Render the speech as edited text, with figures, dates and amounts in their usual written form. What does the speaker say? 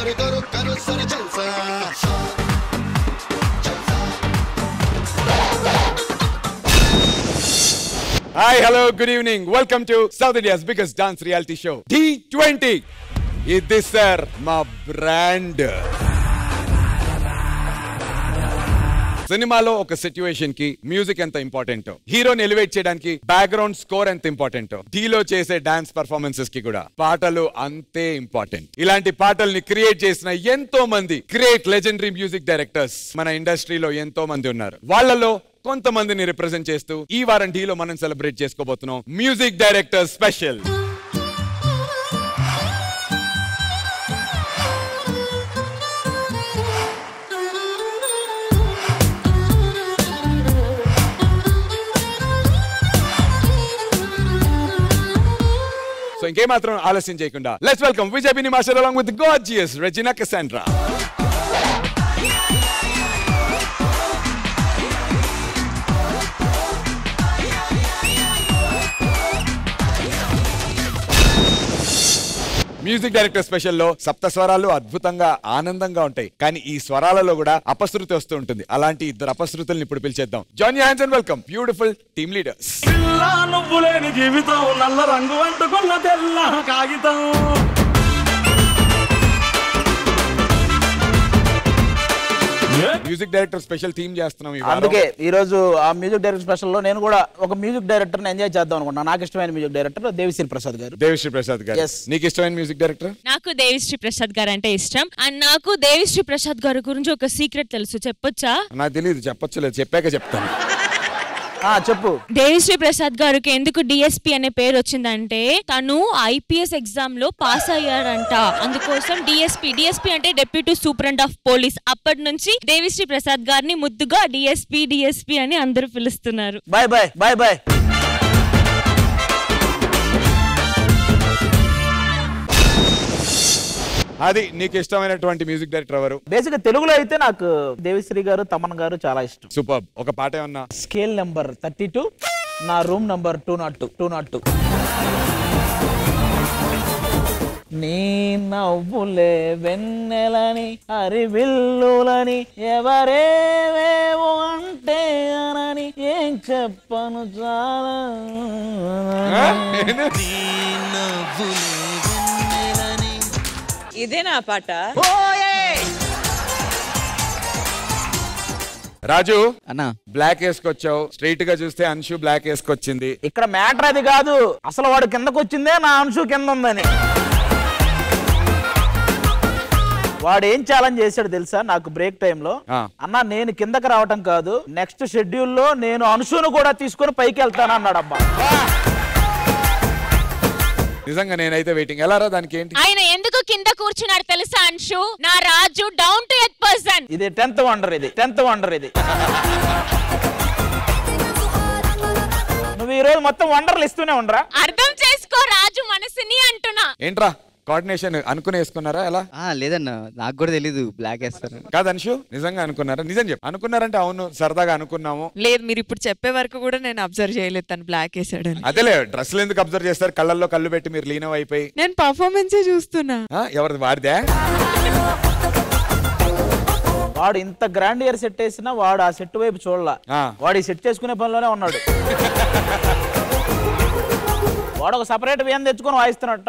Hi, hello, good evening. Welcome to South India's biggest dance reality show, D20. This sir, my brand. సినిమాలో ఒక situation కి music ఎంత important, హీరోని elevate చేయడానికి background score ఎంత important, ఢీలో చేసే డాన్స్ పర్ఫార్మెన్సెస్ కి కూడా పాటలు అంతే ఇంపార్టెంట్. ఇలాంటి పాటల్ని క్రియేట్ చేసిన ఎంతో మంది గ్రేట్ లెజెండరీ మ్యూజిక్ డైరెక్టర్స్ మన ఇండస్ట్రీలో ఎంతో మంది ఉన్నారు. వాళ్ళలో కొంతమందిని రిప్రజెంట్ చేస్తూ ఈ వారం ఢీలో మనం సెలబ్రేట్ చేసుకోబోతున్నాం మ్యూజిక్ డైరెక్టర్ స్పెషల్. So ఇంకేమాత్రం ఆలస్యం చేయకుండా let's welcome Vijay Binni master along with the gorgeous Regina Cassandra. Music director special లో సప్త స్వరాలు అద్భుతంగా ఆనందంగా ఉంటాయి, కానీ ఈ స్వరాలలో కూడా అపశృతి వస్తూ ఉంటుంది. అలాంటి ఇద్దరు అపశృతుల్ని ఇప్పుడు పిలిచేద్దాం. Join your hands and welcome beautiful team leaders. జీవితం నల్ల రంగు అంటుకున్న తెల్ల కాగితం. మ్యూజిక్ డైరెక్టర్ స్పెషల్ థీమ్ చేస్తున్నాం. అందుకే ఈ రోజు ఆ మ్యూజిక్ డైరెక్టర్ స్పెషల్ లో నేను కూడా ఒక మ్యూజిక్ డైరెక్టర్ ని ఎంజాయ్ చేద్దాం అనుకుంటున్నా. నాకు ఇష్టమైన మ్యూజిక్ డైరెక్టర్ దేవిశ్రీ ప్రసాద్ గారు. దేవిశ్రీ ప్రసాద్ గారు, నీకు ఇష్టమైన మ్యూజిక్ డైరెక్టర్? నాకు దేవిశ్రీ ప్రసాద్ గారు అంటే ఇష్టం. అండ్ నాకు దేవిశ్రీ ప్రసాద్ గారి గురించి ఒక సీక్రెట్ తెలుసు, చెప్పొచ్చా? నాకు తెలియదు, చెప్పొచ్చు, లేదు చెప్పాక చెప్తాను. చెప్పు. దేవిశ్రీ ప్రసాద్ గారికి ఎందుకు డిఎస్పీ అనే పేరు వచ్చిందంటే తను ఐపీఎస్ ఎగ్జామ్ లో పాస్ అయ్యారంట, అందుకోసం డిఎస్పీ అంటే డెప్యూటీ సూపరింటెండెంట్ ఆఫ్ పోలీస్. అప్పటి నుంచి దేవిశ్రీ ప్రసాద్ గారిని ముద్దుగా డిఎస్పీ అని అందరూ పిలుస్తున్నారు. Bye bye bye bye. అది నీకు ఇష్టమైనటువంటి మ్యూజిక్ డైరెక్టర్ ఎవరు? బేసిక్ తెలుగులో అయితే నాకు దేవిశ్రీ గారు, తమన్ గారు చాలా ఇష్టం. సూపర్. ఒక పాట ఏమన్నా? స్కేల్ నెంబర్ 32, నా రూమ్ నంబర్ 202. నీ నవ్వులే వెన్నెలని హరివిల్లులని ఎవరేవేవో అంటే అనని ఏం చెప్పను చాలా. ఇదే నా పాట. రాజు అన్న, బ్లాక్ వేసుకొచ్చావు, స్ట్రైట్ గా చూస్తే అంశు బ్లాక్ వేసుకొచ్చింది. ఇక్కడ మ్యాటర్ అది కాదు, అసలు వాడు కిందకు వచ్చిందే నా అంశు కింద ఉందని. వాడు ఏం ఛాలెంజ్ చేశాడు తెలుసా నాకు బ్రేక్ టైమ్ లో? అన్న నేను కిందకి రావటం కాదు, నెక్స్ట్ షెడ్యూల్ లో నేను అంశును కూడా తీసుకుని పైకి వెళ్తాను అన్నాడు. అబ్బా నిజంగా నేనైతే వెయిటింగ్. ఎలా రా దానికి ఏంటి? ఆయన ఎందుకు కింద కూర్చున్నాడు తెలుసా అంశు? నా రాజు డౌన్ టు ఎర్త్ పర్సన్. ఇది 10th వండర్. ఇది నువ్వు ఈ రోజు మొత్తం వండర్లు ఇస్తూనే ఉండరా? అర్థం చేసుకో రాజు మనసుని అంటున్నా. ఏంట్రా కోఆర్డినేషన్ అనుకుని వేసుకున్నారా? ఎలా? లేదన్నా, నాకు కూడా తెలీదు బ్లాక్ వేస్తారు. కాదు అంశు, నిజంగా అనుకున్నారా? నిజం చెప్పు. అనుకున్నారంటే అవును సరదాగా అనుకున్నాము. లేదు, మీరు ఇప్పుడు చెప్పే వరకు కూడా నేను అబ్జర్వ్ చేయలేదు తను బ్లాక్ వేసాడని. అదేలే, డ్రెస్సులు ఎందుకు అబ్జర్వ్ చేస్తారు? కళ్ళల్లో కళ్ళు పెట్టి మీరు లీనం అయిపోయి. నేను పర్ఫార్మెన్సే చూస్తున్నా. ఎవరిది? వాడిదే. వాడు ఇంత గ్రాండ్ ఇయర్ సెట్ వేసినా వాడు ఆ సెట్ వైపు చూడలా, వాడు ఈ సెట్ చేసుకునే పనిలోనే ఉన్నాడు. వాడు ఒక సపరేట్ వేయం తెచ్చుకొని వాయిస్తున్నాడు.